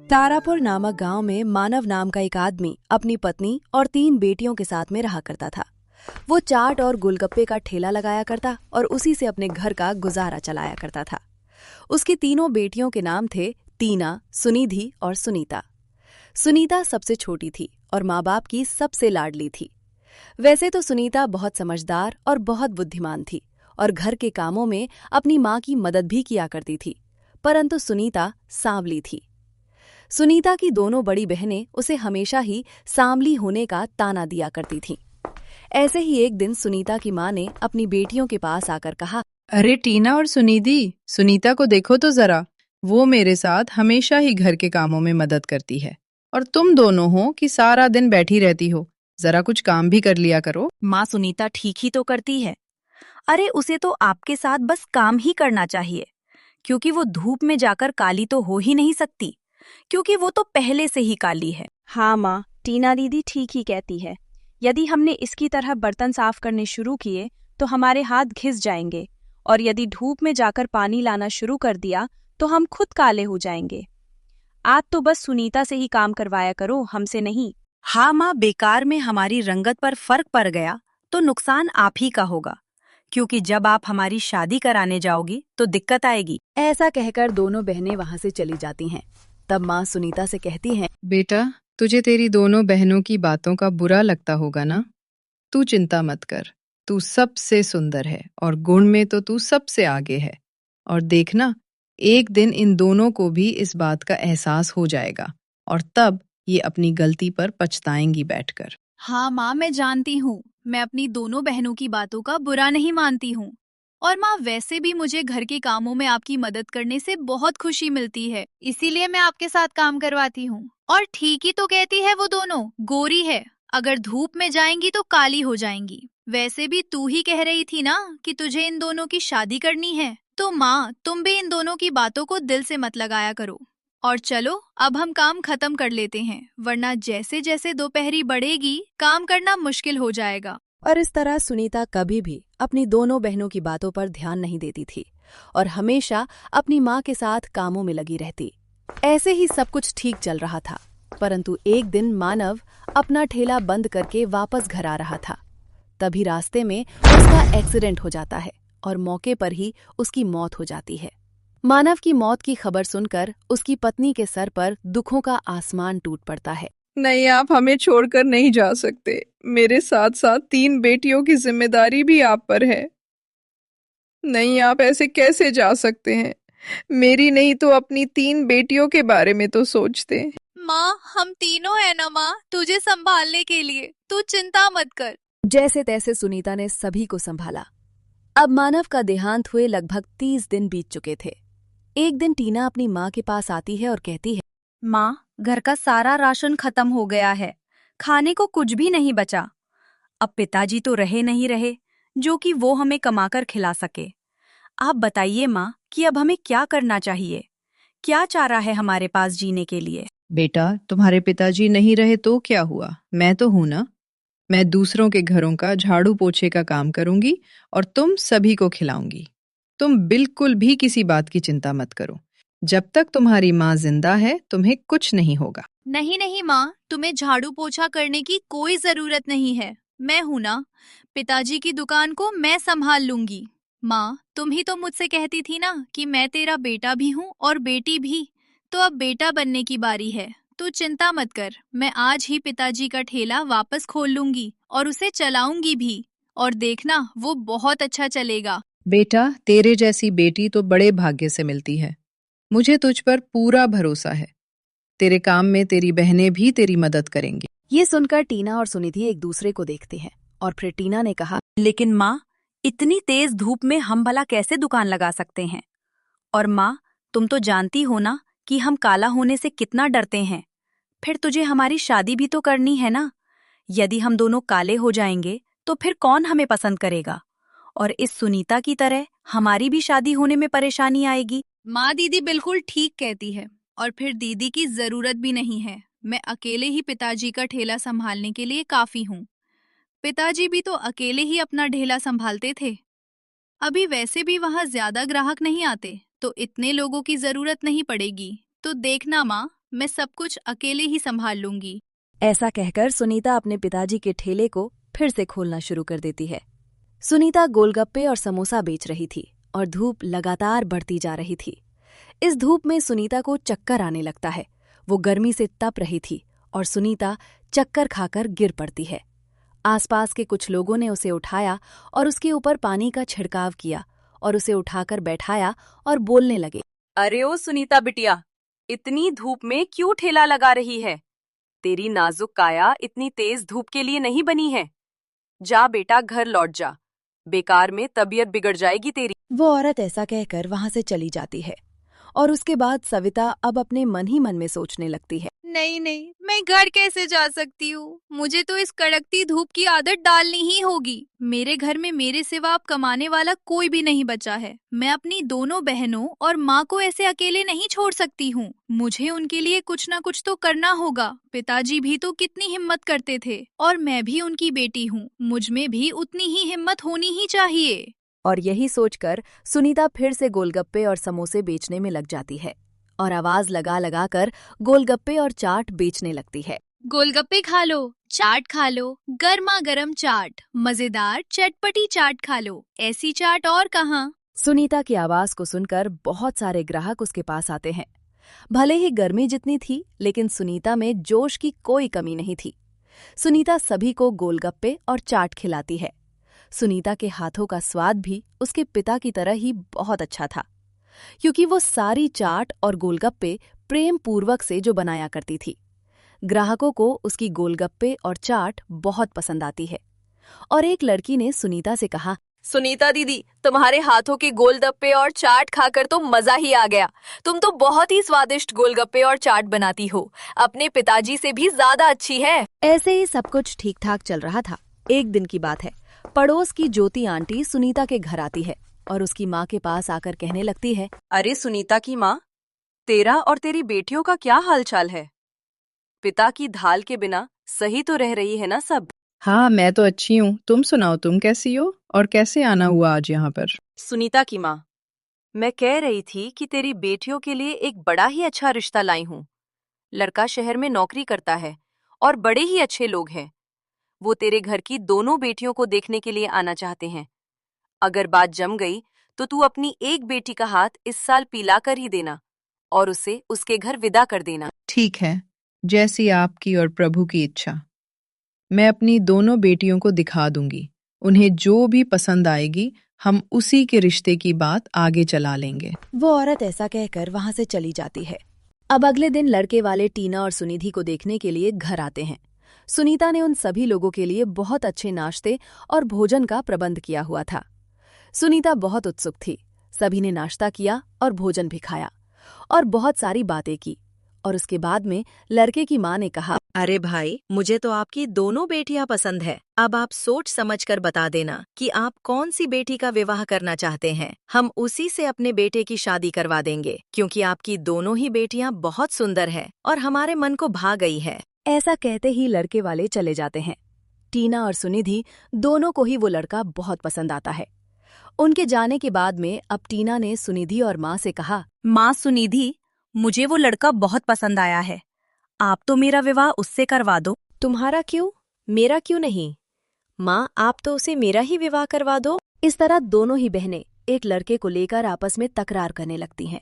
तारापुर नामक गांव में मानव नाम का एक आदमी अपनी पत्नी और 3 बेटियों के साथ में रहा करता था। वो चाट और गोलगप्पे का ठेला लगाया करता और उसी से अपने घर का गुजारा चलाया करता था। उसकी तीनों बेटियों के नाम थे टीना, सुनिधि और सुनीता। सुनीता सबसे छोटी थी और माँ बाप की सबसे लाडली थी। वैसे तो सुनीता बहुत समझदार और बहुत बुद्धिमान थी और घर के कामों में अपनी माँ की मदद भी किया करती थी, परंतु सुनीता सांवली थी। सुनीता की दोनों बड़ी बहनें उसे हमेशा ही सांवली होने का ताना दिया करती थीं। ऐसे ही एक दिन सुनीता की माँ ने अपनी बेटियों के पास आकर कहा, अरे टीना और सुनिधि, सुनीता को देखो तो जरा। वो मेरे साथ हमेशा ही घर के कामों में मदद करती है और तुम दोनों हो कि सारा दिन बैठी रहती हो। जरा कुछ काम भी कर लिया करो। माँ, सुनीता ठीक ही तो करती है। अरे उसे तो आपके साथ बस काम ही करना चाहिए, क्योंकि वो धूप में जाकर काली तो हो ही नहीं सकती, क्योंकि वो तो पहले से ही काली है। हाँ माँ, टीना दीदी ठीक ही कहती है। यदि हमने इसकी तरह बर्तन साफ करने शुरू किए तो हमारे हाथ घिस जाएंगे, और यदि धूप में जाकर पानी लाना शुरू कर दिया तो हम खुद काले हो जाएंगे। आज तो बस सुनीता से ही काम करवाया करो, हमसे नहीं। हाँ माँ, बेकार में हमारी रंगत पर फर्क पड़ गया तो नुकसान आप ही का होगा, क्योंकि जब आप हमारी शादी कराने जाओगी तो दिक्कत आएगी। ऐसा कहकर दोनों बहनें वहां से चली जाती हैं। तब माँ सुनीता से कहती हैं, बेटा, तुझे तेरी दोनों बहनों की बातों का बुरा लगता होगा ना? तू चिंता मत कर। तू सबसे सुंदर है और गुण में तो तू सबसे आगे है। और देखना, एक दिन इन दोनों को भी इस बात का एहसास हो जाएगा और तब ये अपनी गलती पर पछताएंगी बैठकर। हाँ माँ, मैं जानती हूँ। मैं अपनी दोनों बहनों की बातों का बुरा नहीं मानती हूँ। और माँ, वैसे भी मुझे घर के कामों में आपकी मदद करने से बहुत खुशी मिलती है, इसीलिए मैं आपके साथ काम करवाती हूँ। और ठीक ही तो कहती है, वो दोनों गोरी है, अगर धूप में जाएंगी तो काली हो जाएंगी। वैसे भी तू ही कह रही थी ना कि तुझे इन दोनों की शादी करनी है, तो माँ तुम भी इन दोनों की बातों को दिल से मत लगाया करो। और चलो अब हम काम खत्म कर लेते हैं, वरना जैसे जैसे दोपहरी बढ़ेगी काम करना मुश्किल हो जाएगा। और इस तरह सुनीता कभी भी अपनी दोनों बहनों की बातों पर ध्यान नहीं देती थी और हमेशा अपनी माँ के साथ कामों में लगी रहती। ऐसे ही सब कुछ ठीक चल रहा था, परंतु एक दिन मानव अपना ठेला बंद करके वापस घर आ रहा था। तभी रास्ते में उसका एक्सीडेंट हो जाता है और मौके पर ही उसकी मौत हो जाती है। मानव की मौत की खबर सुनकर उसकी पत्नी के सर पर दुखों का आसमान टूट पड़ता है। नहीं, आप हमें छोड़कर नहीं जा सकते। मेरे साथ साथ 3 बेटियों की जिम्मेदारी भी आप पर है। नहीं, आप ऐसे कैसे जा सकते हैं? मेरी नहीं तो अपनी 3 बेटियों के बारे में तो सोचते। माँ, हम तीनों है ना माँ, तुझे संभालने के लिए, तू चिंता मत कर। जैसे तैसे सुनीता ने सभी को संभाला। अब मानव का देहांत हुए लगभग 30 दिन बीत चुके थे। एक दिन टीना अपनी माँ के पास आती है और कहती है, माँ, घर का सारा राशन खत्म हो गया है, खाने को कुछ भी नहीं बचा। अब पिताजी तो रहे नहीं रहे जो कि वो हमें कमाकर खिला सके। आप बताइए माँ कि अब हमें क्या करना चाहिए? क्या चारा है हमारे पास जीने के लिए? बेटा, तुम्हारे पिताजी नहीं रहे तो क्या हुआ? मैं तो हूं ना। मैं दूसरों के घरों का झाड़ू पोछे का काम करूंगी और तुम सभी को खिलाऊंगी। तुम बिल्कुल भी किसी बात की चिंता मत करो। जब तक तुम्हारी माँ जिंदा है तुम्हें कुछ नहीं होगा। नहीं नहीं माँ, तुम्हें झाड़ू पोछा करने की कोई जरूरत नहीं है, मैं हूं ना। पिताजी की दुकान को मैं संभाल लूंगी। माँ, तुम ही तो मुझसे कहती थी ना कि मैं तेरा बेटा भी हूँ और बेटी भी, तो अब बेटा बनने की बारी है। तू चिंता मत कर, मैं आज ही पिताजी का ठेला वापस खोल लूंगी और उसे चलाऊंगी भी, और देखना वो बहुत अच्छा चलेगा। बेटा, तेरे जैसी बेटी तो बड़े भाग्य से मिलती है। मुझे तुझ पर पूरा भरोसा है। तेरे काम में तेरी बहनें भी तेरी मदद करेंगी। ये सुनकर टीना और सुनिधि एक दूसरे को देखते हैं और फिर टीना ने कहा, लेकिन माँ, इतनी तेज धूप में हम भला कैसे दुकान लगा सकते हैं? और माँ, तुम तो जानती हो ना कि हम काला होने से कितना डरते हैं। फिर तुझे हमारी शादी भी तो करनी है ना। यदि हम दोनों काले हो जाएंगे तो फिर कौन हमें पसंद करेगा? और इस सुनीता की तरह हमारी भी शादी होने में परेशानी आएगी। माँ, दीदी बिल्कुल ठीक कहती है, और फिर दीदी की जरूरत भी नहीं है। मैं अकेले ही पिताजी का ठेला संभालने के लिए काफी हूँ। पिताजी भी तो अकेले ही अपना ठेला संभालते थे। अभी वैसे भी वहाँ ज्यादा ग्राहक नहीं आते, तो इतने लोगों की जरूरत नहीं पड़ेगी। तो देखना माँ, मैं सब कुछ अकेले ही संभाल लूंगी। ऐसा कहकर सुनीता अपने पिताजी के ठेले को फिर से खोलना शुरू कर देती है। सुनीता गोलगप्पे और समोसा बेच रही थी और धूप लगातार बढ़ती जा रही थी। इस धूप में सुनीता को चक्कर आने लगता है। वो गर्मी से तप रही थी और सुनीता चक्कर खाकर गिर पड़ती है। आसपास के कुछ लोगों ने उसे उठाया और उसके ऊपर पानी का छिड़काव किया और उसे उठाकर बैठाया और बोलने लगे, अरे ओ सुनीता बिटिया, इतनी धूप में क्यों ठेला लगा रही है? तेरी नाजुक काया इतनी तेज धूप के लिए नहीं बनी है। जा बेटा, घर लौट जा, बेकार में तबीयत बिगड़ जाएगी तेरी। वो औरत ऐसा कहकर वहां से चली जाती है और उसके बाद सविता अब अपने मन ही मन में सोचने लगती है, नहीं नहीं, मैं घर कैसे जा सकती हूँ? मुझे तो इस कड़कती धूप की आदत डालनी ही होगी। मेरे घर में मेरे सिवा अब कमाने वाला कोई भी नहीं बचा है। मैं अपनी दोनों बहनों और माँ को ऐसे अकेले नहीं छोड़ सकती हूँ। मुझे उनके लिए कुछ न कुछ तो करना होगा। पिताजी भी तो कितनी हिम्मत करते थे और मैं भी उनकी बेटी हूँ। मुझ में भी उतनी ही हिम्मत होनी ही चाहिए। और यही सोचकर सुनीता फिर से गोलगप्पे और समोसे बेचने में लग जाती है और आवाज लगा लगा कर गोलगप्पे और चाट बेचने लगती है। गोलगप्पे खा लो, चाट खा लो, गर्मा गर्म चाट, मजेदार चटपटी चाट खा लो। ऐसी चाट और कहाँ? सुनीता की आवाज को सुनकर बहुत सारे ग्राहक उसके पास आते हैं। भले ही गर्मी जितनी थी, लेकिन सुनीता में जोश की कोई कमी नहीं थी। सुनीता सभी को गोलगप्पे और चाट खिलाती है। सुनीता के हाथों का स्वाद भी उसके पिता की तरह ही बहुत अच्छा था, क्योंकि वो सारी चाट और गोलगप्पे प्रेम पूर्वक से जो बनाया करती थी। ग्राहकों को उसकी गोलगप्पे और चाट बहुत पसंद आती है। और एक लड़की ने सुनीता से कहा, सुनीता दीदी, तुम्हारे हाथों के गोलगप्पे और चाट खाकर तो मजा ही आ गया। तुम तो बहुत ही स्वादिष्ट गोलगप्पे और चाट बनाती हो। अपने पिताजी से भी ज्यादा अच्छी है। ऐसे ही सब कुछ ठीक ठाक चल रहा था। एक दिन की बात है, पड़ोस की ज्योति आंटी सुनीता के घर आती है और उसकी माँ के पास आकर कहने लगती है, अरे सुनीता की माँ, तेरा और तेरी बेटियों का क्या हालचाल है? पिता की ढाल के बिना सही तो रह रही है ना सब? हाँ, मैं तो अच्छी हूँ। तुम सुनाओ, तुम कैसी हो और कैसे आना हुआ आज यहाँ पर? सुनीता की माँ, मैं कह रही थी कि तेरी बेटियों के लिए एक बड़ा ही अच्छा रिश्ता लाई हूँ। लड़का शहर में नौकरी करता है और बड़े ही अच्छे लोग हैं। वो तेरे घर की दोनों बेटियों को देखने के लिए आना चाहते हैं। अगर बात जम गई तो तू अपनी एक बेटी का हाथ इस साल पिला कर ही देना और उसे उसके घर विदा कर देना। ठीक है, जैसी आपकी और प्रभु की इच्छा। मैं अपनी दोनों बेटियों को दिखा दूंगी। उन्हें जो भी पसंद आएगी हम उसी के रिश्ते की बात आगे चला लेंगे। वो औरत ऐसा कहकर वहां से चली जाती है। अब अगले दिन लड़के वाले टीना और सुनिधि को देखने के लिए घर आते हैं। सुनीता ने उन सभी लोगों के लिए बहुत अच्छे नाश्ते और भोजन का प्रबंध किया हुआ था। सुनीता बहुत उत्सुक थी। सभी ने नाश्ता किया और भोजन भी खाया और बहुत सारी बातें की। और उसके बाद में लड़के की माँ ने कहा, अरे भाई, मुझे तो आपकी दोनों बेटियां पसंद है। अब आप सोच समझ कर बता देना कि आप कौन सी बेटी का विवाह करना चाहते हैं। हम उसी से अपने बेटे की शादी करवा देंगे, क्योंकि आपकी दोनों ही बेटियां बहुत सुंदर है और हमारे मन को भा गई है। ऐसा कहते ही लड़के वाले चले जाते हैं। टीना और सुनिधि दोनों को ही वो लड़का बहुत पसंद आता है। उनके जाने के बाद में अब टीना ने सुनिधि और माँ से कहा, माँ सुनिधि, मुझे वो लड़का बहुत पसंद आया है। आप तो मेरा विवाह उससे करवा दो। तुम्हारा क्यों, मेरा क्यों नहीं? माँ, आप तो उसे मेरा ही विवाह करवा दो। इस तरह दोनों ही बहनें एक लड़के को लेकर आपस में तकरार करने लगती हैं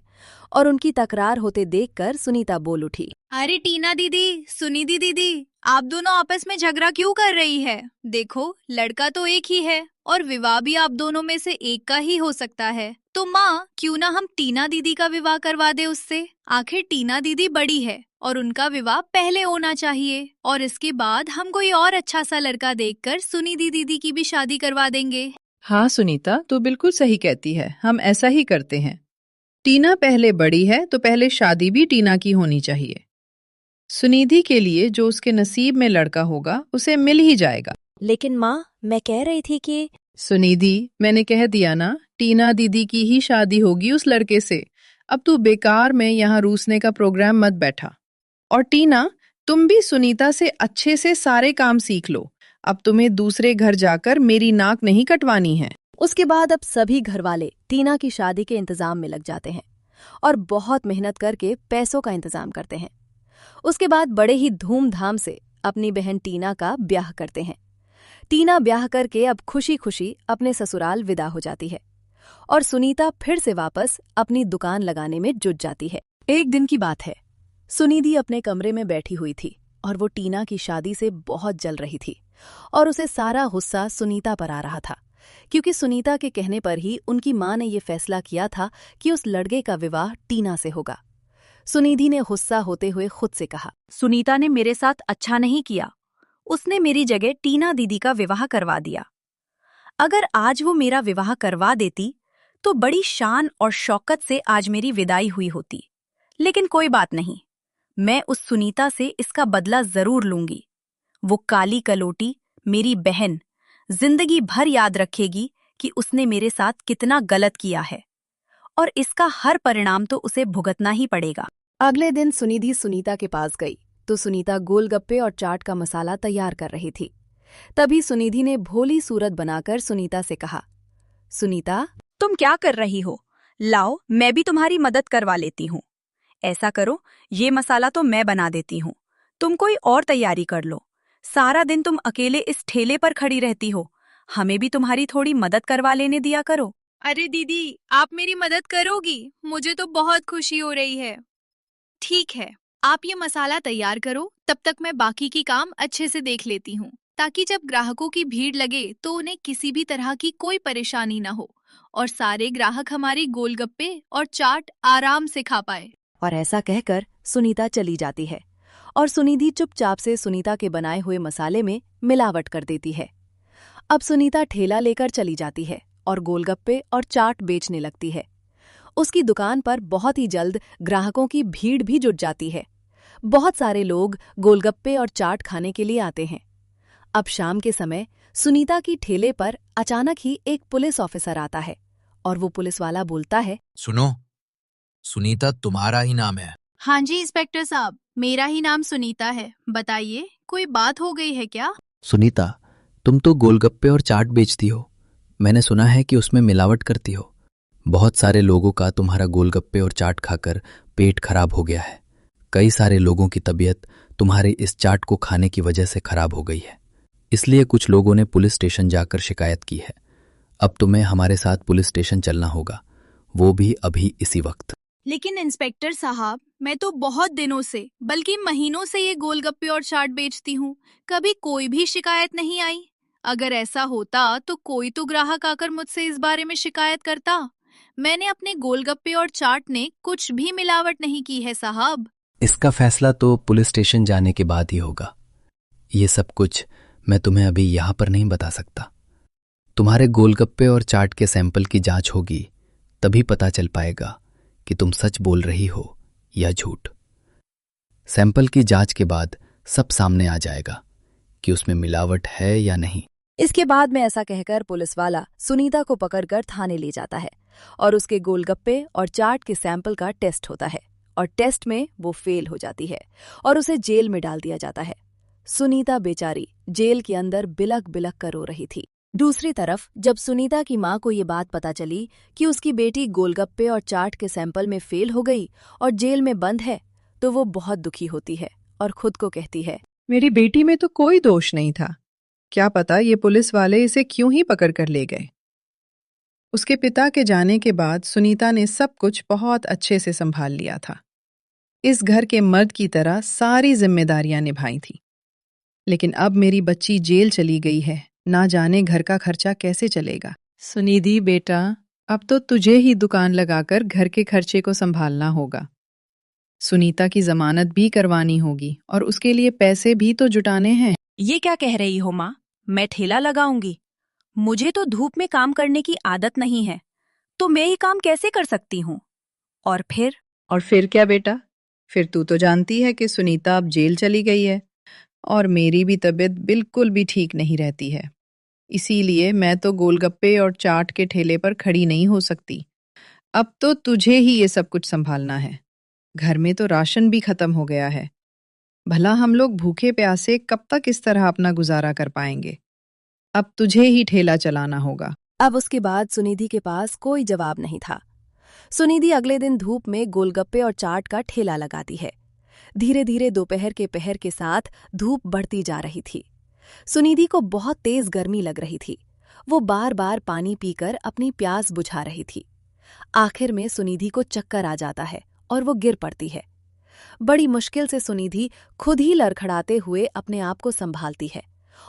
और उनकी तकरार होते देखकर सुनीता बोल उठी, अरे टीना दीदी, सुनिधि दीदी, आप दोनों आपस में झगड़ा क्यों कर रही है? देखो, लड़का तो एक ही है और विवाह भी आप दोनों में से एक का ही हो सकता है। तो माँ, क्यों ना हम टीना दीदी का विवाह करवा दे उससे? आखिर टीना दीदी बड़ी है और उनका विवाह पहले होना चाहिए और इसके बाद हम कोई और अच्छा सा लड़का देखकर सुनिधि दीदी की भी शादी करवा देंगे। हाँ सुनीता, तू बिल्कुल सही कहती है। हम ऐसा ही करते हैं। टीना पहले बड़ी है तो पहले शादी भी टीना की होनी चाहिए। सुनिधि के लिए जो उसके नसीब में लड़का होगा उसे मिल ही जाएगा। लेकिन माँ, मैं कह रही थी कि सुनिधि, मैंने कह दिया ना, टीना दीदी की ही शादी होगी उस लड़के से। अब तू बेकार में यहाँ रूसने का प्रोग्राम मत बैठा। और टीना, तुम भी सुनीता से अच्छे से सारे काम सीख लो। अब तुम्हें दूसरे घर जाकर मेरी नाक नहीं कटवानी है। उसके बाद अब सभी घरवाले टीना की शादी के इंतजाम में लग जाते हैं और बहुत मेहनत करके पैसों का इंतजाम करते हैं। उसके बाद बड़े ही धूमधाम से अपनी बहन टीना का ब्याह करते हैं। टीना ब्याह करके अब खुशी खुशी अपने ससुराल विदा हो जाती है और सुनीता फिर से वापस अपनी दुकान लगाने में जुट जाती है। एक दिन की बात है, सुनिधि अपने कमरे में बैठी हुई थी और वो टीना की शादी से बहुत जल रही थी और उसे सारा गुस्सा सुनीता पर आ रहा था, क्योंकि सुनीता के कहने पर ही उनकी माँ ने ये फैसला किया था कि उस लड़के का विवाह टीना से होगा। सुनिधि ने गुस्सा होते हुए खुद से कहा, सुनीता ने मेरे साथ अच्छा नहीं किया। उसने मेरी जगह टीना दीदी का विवाह करवा दिया। अगर आज वो मेरा विवाह करवा देती तो बड़ी शान और शौकत से आज मेरी विदाई हुई होती। लेकिन कोई बात नहीं, मैं उस सुनीता से इसका बदला जरूर लूंगी। वो काली कलोटी मेरी बहन जिंदगी भर याद रखेगी कि उसने मेरे साथ कितना गलत किया है और इसका हर परिणाम तो उसे भुगतना ही पड़ेगा। अगले दिन सुनिधि सुनीता के पास गई तो सुनीता गोलगप्पे और चाट का मसाला तैयार कर रही थी। तभी सुनिधि ने भोली सूरत बनाकर सुनीता से कहा, सुनीता, तुम क्या कर रही हो? लाओ, मैं भी तुम्हारी मदद करवा लेती हूँ। ऐसा करो, ये मसाला तो मैं बना देती हूँ, तुम कोई और तैयारी कर लो। सारा दिन तुम अकेले इस ठेले पर खड़ी रहती हो, हमें भी तुम्हारी थोड़ी मदद करवा लेने दिया करो। अरे दीदी, आप मेरी मदद करोगी? मुझे तो बहुत खुशी हो रही है। ठीक है, आप ये मसाला तैयार करो, तब तक मैं बाकी की काम अच्छे से देख लेती हूँ, ताकि जब ग्राहकों की भीड़ लगे तो उन्हें किसी भी तरह की कोई परेशानी न हो और सारे ग्राहक हमारी गोलगप्पे और चाट आराम से खा पाए। और ऐसा कहकर सुनीता चली जाती है और सुनिधि चुपचाप से सुनीता के बनाए हुए मसाले में मिलावट कर देती है। अब सुनीता ठेला लेकर चली जाती है और गोलगप्पे और चाट बेचने लगती है। उसकी दुकान पर बहुत ही जल्द ग्राहकों की भीड़ भी जुट जाती है। बहुत सारे लोग गोलगप्पे और चाट खाने के लिए आते हैं। अब शाम के समय सुनीता की ठेले पर अचानक ही एक पुलिस ऑफिसर आता है और वो पुलिस वाला बोलता है, सुनो, सुनीता तुम्हारा ही नाम है। हाँ जी इंस्पेक्टर साहब, मेरा ही नाम सुनीता है। बताइए, कोई बात हो गई है क्या? सुनीता, तुम तो गोलगप्पे और चाट बेचती हो। मैंने सुना है कि उसमें मिलावट करती हो। बहुत सारे लोगों का तुम्हारा गोलगप्पे और चाट खाकर पेट खराब हो गया है। कई सारे लोगों की तबीयत तुम्हारे इस चाट को खाने की वजह से खराब हो गई है। इसलिए कुछ लोगों ने पुलिस स्टेशन जाकर शिकायत की है। अब तुम्हें हमारे साथ पुलिस स्टेशन चलना होगा, वो भी अभी इसी वक्त। लेकिन इंस्पेक्टर साहब, मैं तो बहुत दिनों से, बल्कि महीनों से ये गोलगप्पे और चाट बेचती हूँ, कभी कोई भी शिकायत नहीं आई। अगर ऐसा होता तो कोई तो ग्राहक आकर मुझसे इस बारे में शिकायत करता। मैंने अपने गोलगप्पे और चाट ने कुछ भी मिलावट नहीं की है साहब। इसका फैसला तो पुलिस स्टेशन जाने के बाद ही होगा। ये सब कुछ मैं तुम्हें अभी यहाँ पर नहीं बता सकता। तुम्हारे गोलगप्पे और चाट के सैंपल की जांच होगी, तभी पता चल पाएगा कि तुम सच बोल रही हो या झूठ। सैंपल की जांच के बाद सब सामने आ जाएगा कि उसमें मिलावट है या नहीं। इसके बाद में ऐसा कहकर पुलिस वाला सुनीता को पकड़कर थाने ले जाता है और उसके गोलगप्पे और चाट के सैंपल का टेस्ट होता है और टेस्ट में वो फेल हो जाती है और उसे जेल में डाल दिया जाता है। सुनीता बेचारी जेल के अंदर बिलक बिलक कर रो रही थी। दूसरी तरफ जब सुनीता की माँ को ये बात पता चली कि उसकी बेटी गोलगप्पे और चाट के सैंपल में फेल हो गई और जेल में बंद है, तो वो बहुत दुखी होती है और खुद को कहती है, मेरी बेटी में तो कोई दोष नहीं था। क्या पता ये पुलिस वाले इसे क्यों ही पकड़ कर ले गए। उसके पिता के जाने के बाद सुनीता ने सब कुछ बहुत अच्छे से संभाल लिया था। इस घर के मर्द की तरह सारी जिम्मेदारियां निभाई थी। लेकिन अब मेरी बच्ची जेल चली गई है, ना जाने घर का खर्चा कैसे चलेगा। सुनिधि बेटा, अब तो तुझे ही दुकान लगाकर घर के खर्चे को संभालना होगा। सुनीता की जमानत भी करवानी होगी और उसके लिए पैसे भी तो जुटाने हैं। ये क्या कह रही हो माँ? मैं ठेला लगाऊंगी? मुझे तो धूप में काम करने की आदत नहीं है, तो मैं ये काम कैसे कर सकती हूँ? और फिर क्या बेटा? फिर तू तो जानती है कि सुनीता अब जेल चली गई है और मेरी भी तबीयत बिल्कुल भी ठीक नहीं रहती है। इसीलिए मैं तो गोलगप्पे और चाट के ठेले पर खड़ी नहीं हो सकती। अब तो तुझे ही ये सब कुछ संभालना है। घर में तो राशन भी खत्म हो गया है। भला हम लोग भूखे प्यासे कब तक इस तरह अपना गुजारा कर पाएंगे? अब तुझे ही ठेला चलाना होगा। अब उसके बाद सुनिधि के पास कोई जवाब नहीं था। सुनिधि अगले दिन धूप में गोलगप्पे और चाट का ठेला लगाती है। धीरे धीरे दोपहर के पहर के साथ धूप बढ़ती जा रही थी। सुनिधि को बहुत तेज गर्मी लग रही थी। वो बार बार पानी पीकर अपनी प्यास बुझा रही थी। आखिर में सुनिधि को चक्कर आ जाता है और वो गिर पड़ती है। बड़ी मुश्किल से सुनिधि खुद ही लड़खड़ाते हुए अपने आप को संभालती है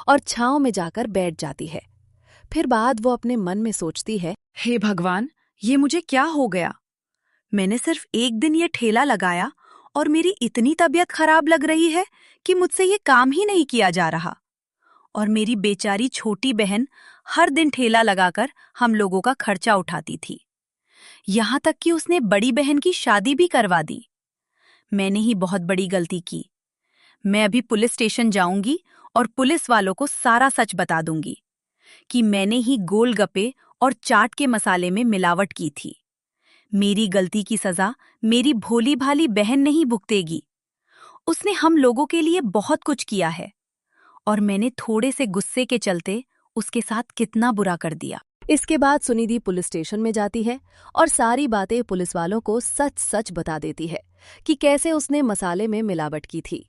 और छांव में जाकर बैठ जाती है। फिर बाद वो अपने मन में सोचती है, हे भगवान, ये मुझे क्या हो गया? मैंने सिर्फ एक दिन ये ठेला लगाया और मेरी इतनी तबीयत खराब लग रही है कि मुझसे ये काम ही नहीं किया जा रहा। और मेरी बेचारी छोटी बहन हर दिन ठेला लगाकर हम लोगों का खर्चा उठाती थी। यहाँ तक कि उसने बड़ी बहन की शादी भी करवा दी। मैंने ही बहुत बड़ी गलती की। मैं अभी पुलिस स्टेशन जाऊंगी और पुलिस वालों को सारा सच बता दूंगी कि मैंने ही गोलगप्पे और चाट के मसाले में मिलावट की थी। मेरी गलती की सजा मेरी भोली भाली बहन नहीं भुगतेगी। उसने हम लोगों के लिए बहुत कुछ किया है और मैंने थोड़े से गुस्से के चलते उसके साथ कितना बुरा कर दिया। इसके बाद सुनिधि पुलिस स्टेशन में जाती है और सारी बातें पुलिस वालों को सच सच बता देती है कि कैसे उसने मसाले में मिलावट की थी।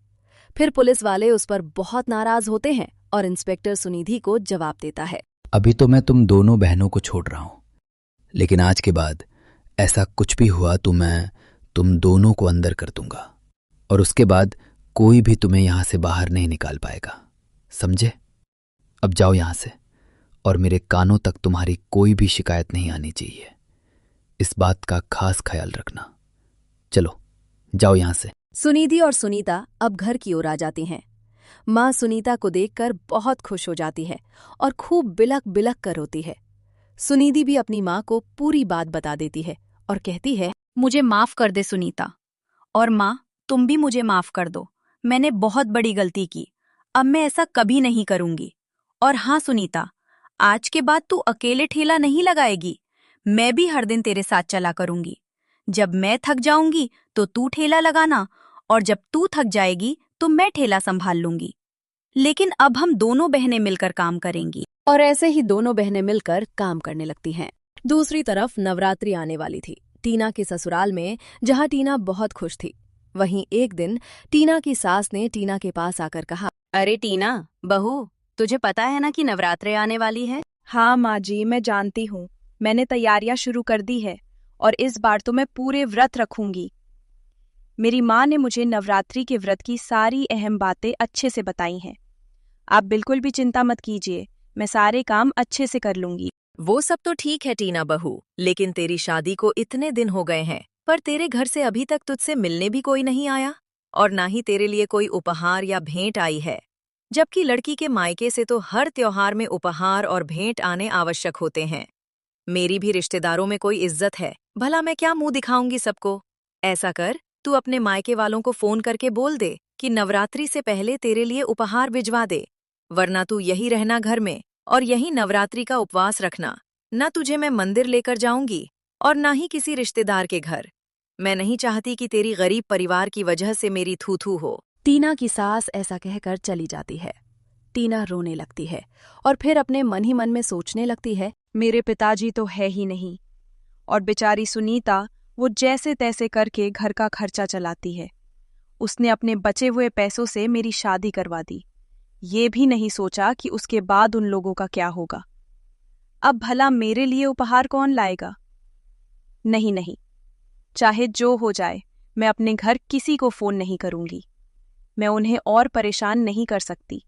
फिर पुलिस वाले उस पर बहुत नाराज होते हैं और इंस्पेक्टर सुनिधि को जवाब देता है, अभी तो मैं तुम दोनों बहनों को छोड़ रहा हूं, लेकिन आज के बाद ऐसा कुछ भी हुआ तो मैं तुम दोनों को अंदर कर दूंगा और उसके बाद कोई भी तुम्हें यहां से बाहर नहीं निकाल पाएगा, समझे? अब जाओ यहां से और मेरे कानों तक तुम्हारी कोई भी शिकायत नहीं आनी चाहिए। इस बात का खास ख्याल रखना। चलो जाओ यहां से। सुनिधि और सुनीता अब घर की ओर आ जाती हैं। माँ सुनीता को देखकर बहुत खुश हो जाती है और खूब बिलक बिलक कर रोती है। सुनिधि भी अपनी माँ को पूरी बात बता देती है और कहती है, मुझे माफ कर दे सुनीता, और माँ तुम भी मुझे माफ कर दो। मैंने बहुत बड़ी गलती की। अब मैं ऐसा कभी नहीं करूंगी। और हाँ सुनीता, आज के बाद तू अकेले ठेला नहीं लगाएगी। मैं भी हर दिन तेरे साथ चला करूंगी। जब मैं थक जाऊंगी तो तू ठेला लगाना और जब तू थक जाएगी तो मैं ठेला संभाल लूंगी। लेकिन अब हम दोनों बहनें मिलकर काम करेंगी। और ऐसे ही दोनों बहनें मिलकर काम करने लगती हैं। दूसरी तरफ नवरात्रि आने वाली थी टीना के ससुराल में, जहां टीना बहुत खुश थी। वहीं एक दिन टीना की सास ने टीना के पास आकर कहा, अरे टीना बहू, तुझे पता है ना कि नवरात्रे आने वाली है? हाँ माँ जी, मैं जानती हूँ। मैंने तैयारियां शुरू कर दी है और इस बार तो मैं पूरे व्रत रखूंगी। मेरी माँ ने मुझे नवरात्रि के व्रत की सारी अहम बातें अच्छे से बताई हैं। आप बिल्कुल भी चिंता मत कीजिए, मैं सारे काम अच्छे से कर लूंगी। वो सब तो ठीक है टीना बहू, लेकिन तेरी शादी को इतने दिन हो गए हैं पर तेरे घर से अभी तक तुझसे मिलने भी कोई नहीं आया और ना ही तेरे लिए कोई उपहार या भेंट आई है। जबकि लड़की के मायके से तो हर त्योहार में उपहार और भेंट आने आवश्यक होते हैं। मेरी भी रिश्तेदारों में कोई इज्जत है, भला मैं क्या मुंह दिखाऊंगी सबको? ऐसा कर, तू अपने मायके वालों को फोन करके बोल दे कि नवरात्रि से पहले तेरे लिए उपहार भिजवा दे, वरना तू यही रहना घर में और यही नवरात्रि का उपवास रखना। न तुझे मैं मंदिर लेकर जाऊंगी और न ही किसी रिश्तेदार के घर। मैं नहीं चाहती कि तेरी गरीब परिवार की वजह से मेरी थू-थू हो। टीना की सास ऐसा कहकर चली जाती है। टीना रोने लगती है और फिर अपने मन ही मन में सोचने लगती है, मेरे पिताजी तो है ही नहीं और बेचारी सुनीता वो जैसे तैसे करके घर का खर्चा चलाती है। उसने अपने बचे हुए पैसों से मेरी शादी करवा दी। ये भी नहीं सोचा कि उसके बाद उन लोगों का क्या होगा। अब भला मेरे लिए उपहार कौन लाएगा? नहीं नहीं, चाहे जो हो जाए, मैं अपने घर किसी को फोन नहीं करूंगी। मैं उन्हें और परेशान नहीं कर सकती।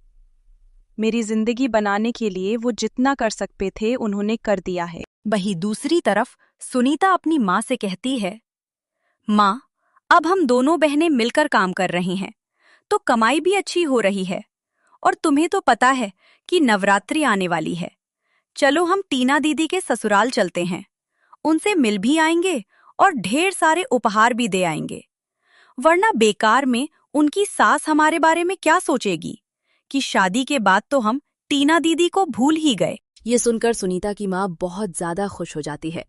मेरी जिंदगी बनाने के लिए वो जितना कर सकते थे उन्होंने कर दिया है। वहीं दूसरी तरफ सुनीता अपनी माँ से कहती है, माँ, अब हम दोनों बहनें मिलकर काम कर रही हैं तो कमाई भी अच्छी हो रही है और तुम्हें तो पता है कि नवरात्रि आने वाली है। चलो हम टीना दीदी के ससुराल चलते हैं, उनसे मिल भी आएंगे और ढेर सारे उपहार भी दे आएंगे। वरना बेकार में उनकी सास हमारे बारे में क्या सोचेगी कि शादी के बाद तो हम टीना दीदी को भूल ही गए। ये सुनकर सुनीता की माँ बहुत ज्यादा खुश हो जाती है,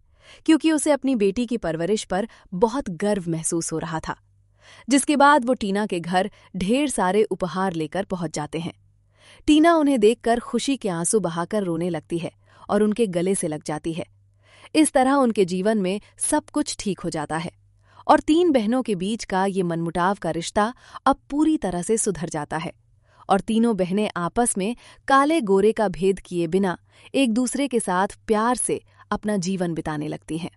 क्योंकि उसे अपनी बेटी की परवरिश पर बहुत गर्व महसूस हो रहा था। जिसके बाद वो टीना के घर ढेर सारे उपहार लेकर पहुंच जाते हैं। टीना उन्हें देखकर खुशी के आंसू बहाकर रोने लगती है और उनके गले से लग जाती है। इस तरह उनके जीवन में सब कुछ ठीक हो जाता है और 3 बहनों के बीच का ये मनमुटाव का रिश्ता अब पूरी तरह से सुधर जाता है और तीनों बहनें आपस में काले गोरे का भेद किए बिना एक दूसरे के साथ प्यार से अपना जीवन बिताने लगती हैं।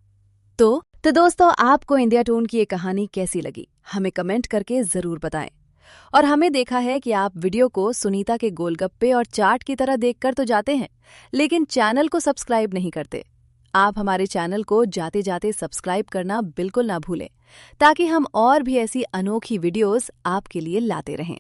तो दोस्तों, आपको इंडिया टून की ये कहानी कैसी लगी हमें कमेंट करके जरूर बताएं। और हमें देखा है कि आप वीडियो को सुनीता के गोलगप्पे और चाट की तरह देखकर तो जाते हैं, लेकिन चैनल को सब्सक्राइब नहीं करते। आप हमारे चैनल को जाते जाते सब्सक्राइब करना बिल्कुल ना भूलें, ताकि हम और भी ऐसी अनोखी वीडियोस आपके लिए लाते रहें।